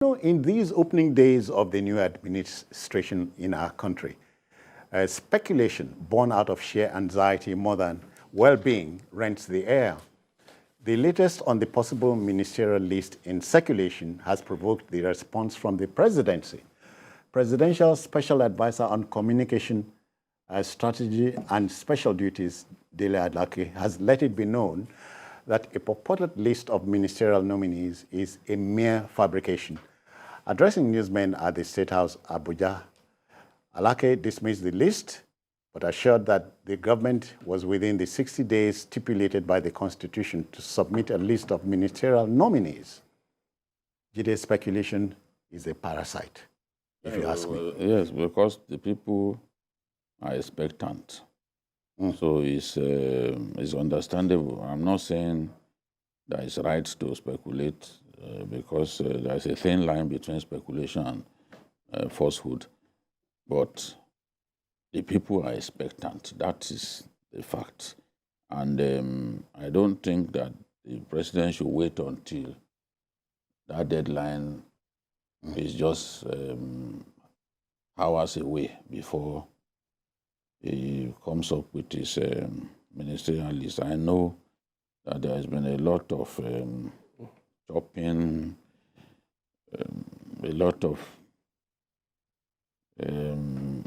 In these opening days of the new administration in our country, speculation born out of sheer anxiety more than well-being rents the air. The latest on the possible ministerial list in circulation has provoked the response from the presidency. Presidential Special Advisor on Communication, Strategy and Special Duties, Alake, has let it be known that a purported list of ministerial nominees is a mere fabrication. Addressing newsmen at the State House, Abuja, Alake dismissed the list, but assured that the government was within the 60 days stipulated by the Constitution to submit a list of ministerial nominees. Jide's speculation is a parasite, if you ask me. Yes, because the people are expectant. So it's understandable. I'm not saying that it's right to speculate because there's a thin line between speculation and falsehood. But the people are expectant. That is the fact. And I don't think that the president should wait until that deadline is just hours away before he comes up with his ministerial list. I know that there has been a lot of chopping, a lot of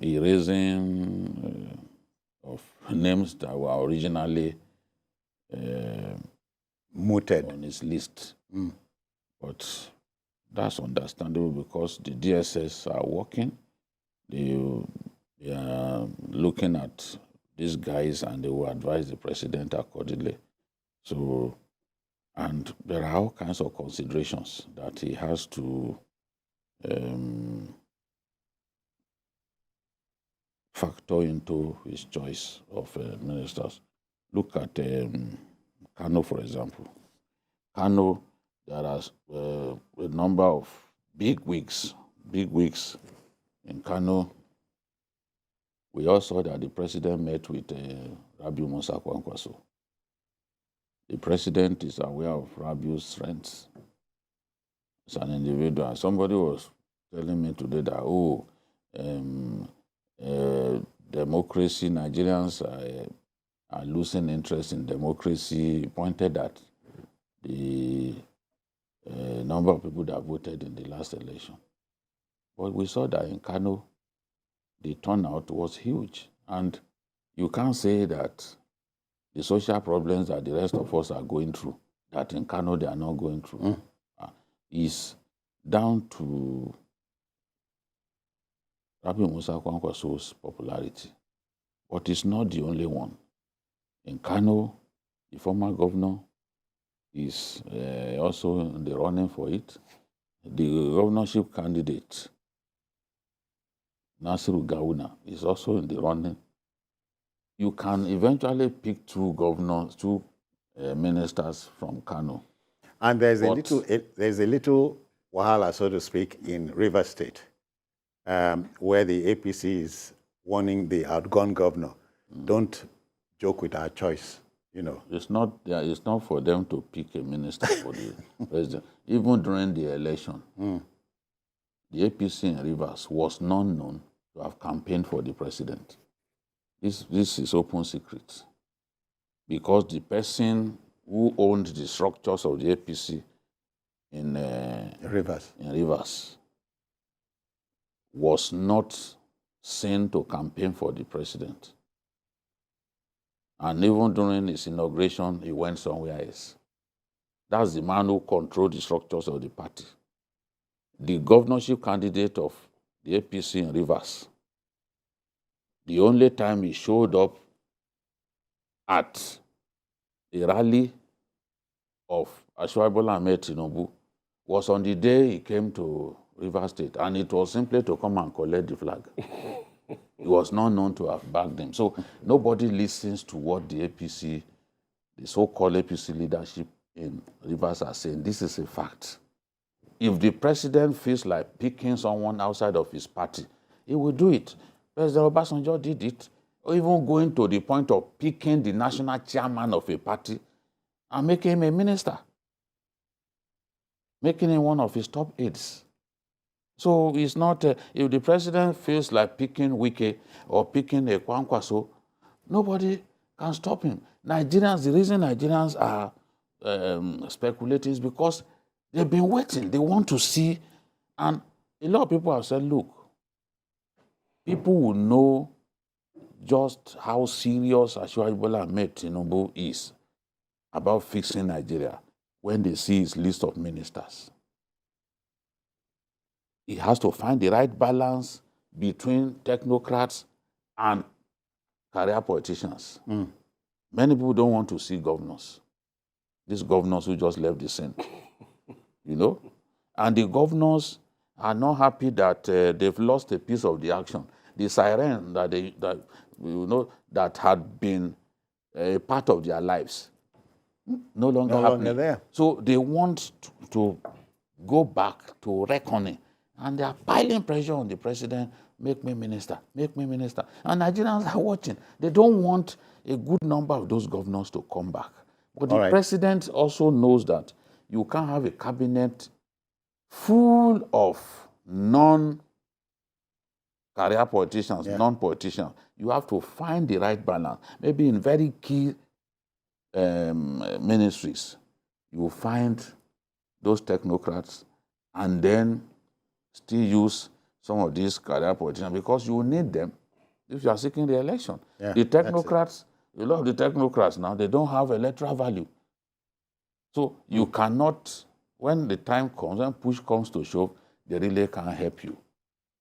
erasing of names that were originally mooted on his list. But that's understandable because the DSS are working. They are looking at these guys and they will advise the president accordingly. So, and there are all kinds of considerations that he has to factor into his choice of ministers. Look at Kano, for example. Kano, there are a number of big wigs in Kano. We also saw that the president met with Rabiu Musa Kwankwaso. The president is aware of Rabiu's strengths as an individual. Somebody was telling me today that, democracy, Nigerians are losing interest in democracy. He pointed at the number of people that voted in the last election. But we saw that in Kano, the turnout was huge. And you can't say that the social problems that the rest of us are going through, that in Kano they are not going through, is down to Rabiu Musa Kwankwaso's popularity. But it's not the only one. In Kano, the former governor is also in the running for it. The governorship candidate, Nasiru Gawuna, is also in the running. You can eventually pick two ministers from Kano. And there's a little wahala, so to speak, in Rivers State, where the APC is warning the outgone governor, don't joke with our choice. It's not for them to pick a minister for the president. Even during the election, the APC in Rivers was not known to have campaigned for the president. This is open secret. Because the person who owned the structures of the APC in Rivers was not seen to campaign for the president. And even during his inauguration, he went somewhere else. That's the man who controlled the structures of the party. The governorship candidate of the APC in Rivers, the only time he showed up at the rally of Asiwaju Ahmed Tinubu was on the day he came to Rivers State, and it was simply to come and collect the flag. He was not known to have backed them. So nobody listens to what the APC, the so-called APC leadership in Rivers are saying. This is a fact. If the president feels like picking someone outside of his party, he will do it. President Obasanjo did it, or even going to the point of picking the national chairman of a party and making him a minister, making him one of his top aides. So it's not, if the president feels like picking Wike or picking a Kwankwaso, nobody can stop him. Nigerians, the reason Nigerians are speculating is because they've been waiting. They want to see. And a lot of people have said, look, people will know just how serious Asiwaju Bola Ahmed Tinubu is about fixing Nigeria when they see his list of ministers. He has to find the right balance between technocrats and career politicians. Many people don't want to see governors. These governors who just left the scene, you know? And the governors are not happy that they've lost a piece of the action. The siren that had been a part of their lives, no longer there. So they want to go back to reckoning. And they are piling pressure on the president, make me minister, make me minister. And Nigerians are watching. They don't want a good number of those governors to come back. But the president also knows that you can't have a cabinet full of non-career politicians, non-politicians. You have to find the right balance. Maybe in very key ministries, you will find those technocrats and then still use some of these career politicians because you will need them if you are seeking the election. The technocrats, a lot of the technocrats now, they don't have electoral value. So you cannot, when the time comes, when push comes to shove, they really can't help you.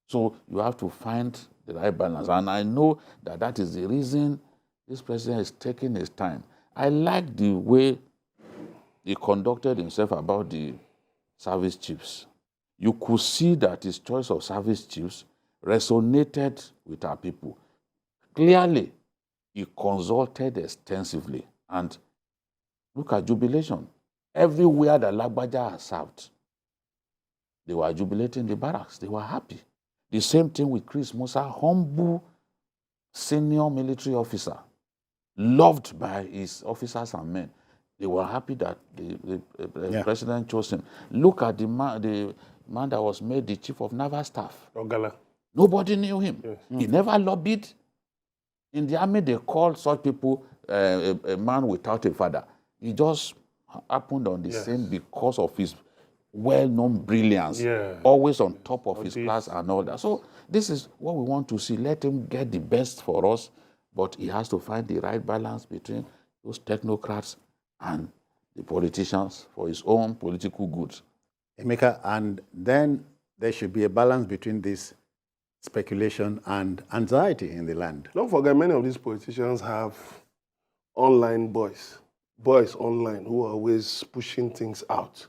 So you have to find the right balance. And I know that that is the reason this president is taking his time. I like the way he conducted himself about the service chiefs. You could see that his choice of service chiefs resonated with our people. Clearly, he consulted extensively. And look at jubilation. Everywhere that Lagbaja has served, they were jubilating the barracks. They were happy. The same thing with Chris Musa, humble senior military officer, loved by his officers and men. They were happy that the president chose him. Look at the man that was made the chief of naval staff. Ogala. Nobody knew him. Yes. He never lobbied. In the army, they called such people a man without a father. He just happened on the scene because of his well-known brilliance, always on top of his class and all that. So this is what we want to see. Let him get the best for us, but he has to find the right balance between those technocrats and the politicians for his own political goods. Emeka, and then there should be a balance between this speculation and anxiety in the land. Don't forget, many of these politicians have online boys online who are always pushing things out.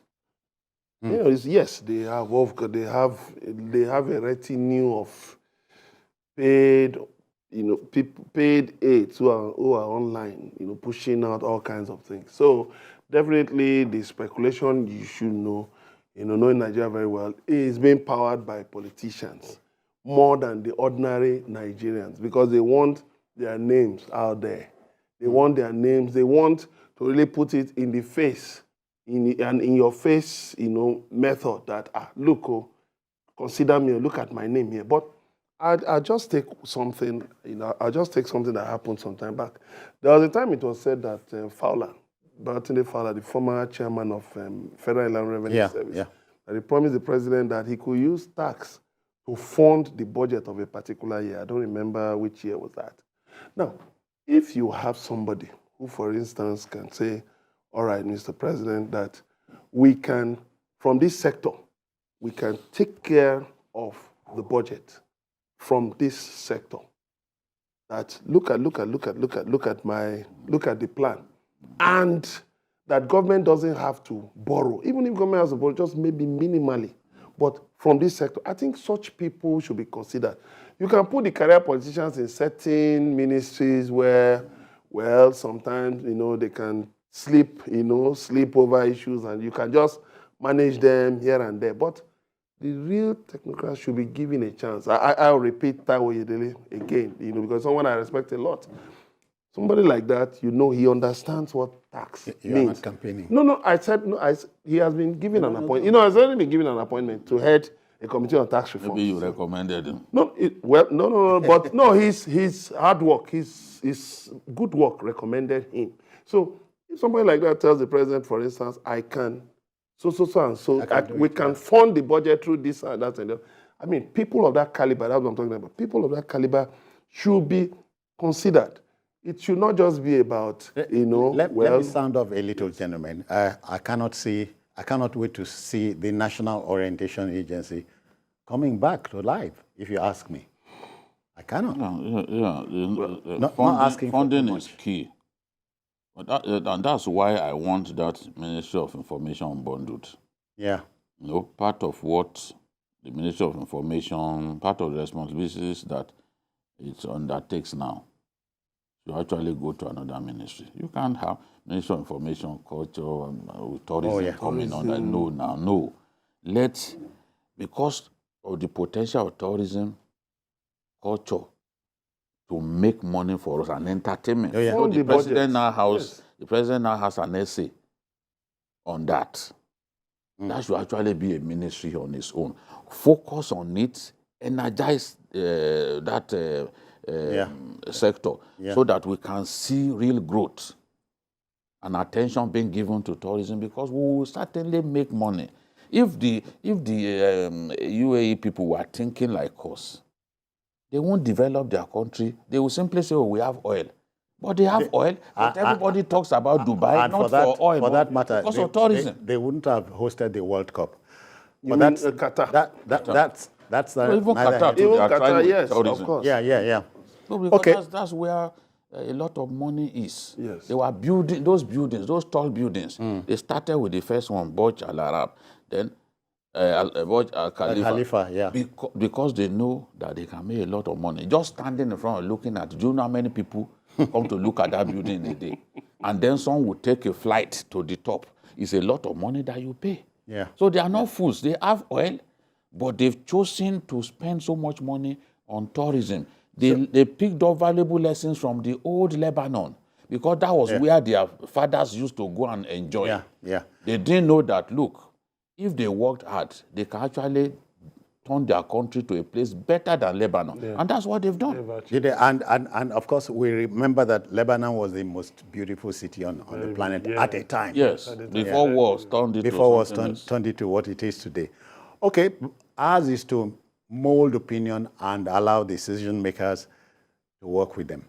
You know, yes, they have a retinue of paid, paid aides who are online, pushing out all kinds of things. So definitely the speculation, you should know, knowing Nigeria very well, is being powered by politicians more than the ordinary Nigerians because they want their names out there. They want their names. They want to really put it in the face, in your face, method that, look, consider me, look at my name here. But I'll just take something, that happened some time back. There was a time it was said that Babatunde Fowler, the former chairman of Federal Inland Revenue Service, that he promised the president that he could use tax to fund the budget of a particular year. I don't remember which year was that. Now, if you have somebody who, for instance, can say, all right, Mr. President, that we can, from this sector, we can take care of the budget from this sector. That look at the plan. And that government doesn't have to borrow. Even if government has to borrow, just maybe minimally. But from this sector, I think such people should be considered. You can put the career politicians in certain ministries where, well, sometimes, they can sleep over issues and you can just manage them here and there. But the real technocrats should be given a chance. I'll repeat Taiwo Yedele again, because someone I respect a lot. Somebody like that, he understands what tax means. You are not campaigning. No, I said, he has been given an appointment. He has already been given an appointment to head a committee on tax reform. Maybe you recommended him. No, no, but no, his hard work, his good work recommended him. So if somebody like that tells the president, for instance, I can and so we can fund the budget through this and that and that. I mean, people of that caliber, that's what I'm talking about. People of that caliber should be considered. It should not just be about, you know, let me sound off a little, gentlemen. I cannot wait to see the National Orientation Agency coming back to life, if you ask me. I cannot. Not asking funding is key. But and that's why I want that Ministry of Information bundled. Yeah. You know, part of what the Ministry of Information, part of the responsibilities that it undertakes now, you actually go to another ministry. You can't have Ministry of Information, Culture, and tourism coming on that. No. Because of the potential of tourism, culture, to make money for us and entertainment. So the president now has an essay on that. That should actually be a ministry on its own. Focus on it, energize that sector so that we can see real growth and attention being given to tourism, because we will certainly make money. If the UAE people were thinking like us, they won't develop their country. They will simply say, oh, we have oil. But they have oil, but everybody talks about Dubai, not for oil, for that matter, because of tourism. They wouldn't have hosted the World Cup. But that's Qatar. That's even Qatar, even Qatar, yes, tourism. of course. Yeah. So because that's where a lot of money is. Yes. They were building those tall buildings. They started with the first one, Burj Al Arab, then Burj Al Khalifa. Yeah. Because they know that they can make a lot of money. Just standing in front and looking at it, do you know how many people come to look at that building in a day? And then some will take a flight to the top. It's a lot of money that you pay. Yeah. So they are not fools. They have oil, but they've chosen to spend so much money on tourism. They picked up valuable lessons from the old Lebanon, because that was where their fathers used to go and enjoy. Yeah. They didn't know that, look, if they worked hard, they can actually turn their country to a place better than Lebanon. Yeah. And that's what they've done. And of course, we remember that Lebanon was the most beautiful city on the planet at a time. Yes, before wars turned into what it is today. Okay, ours is to mold opinion and allow decision makers to work with them.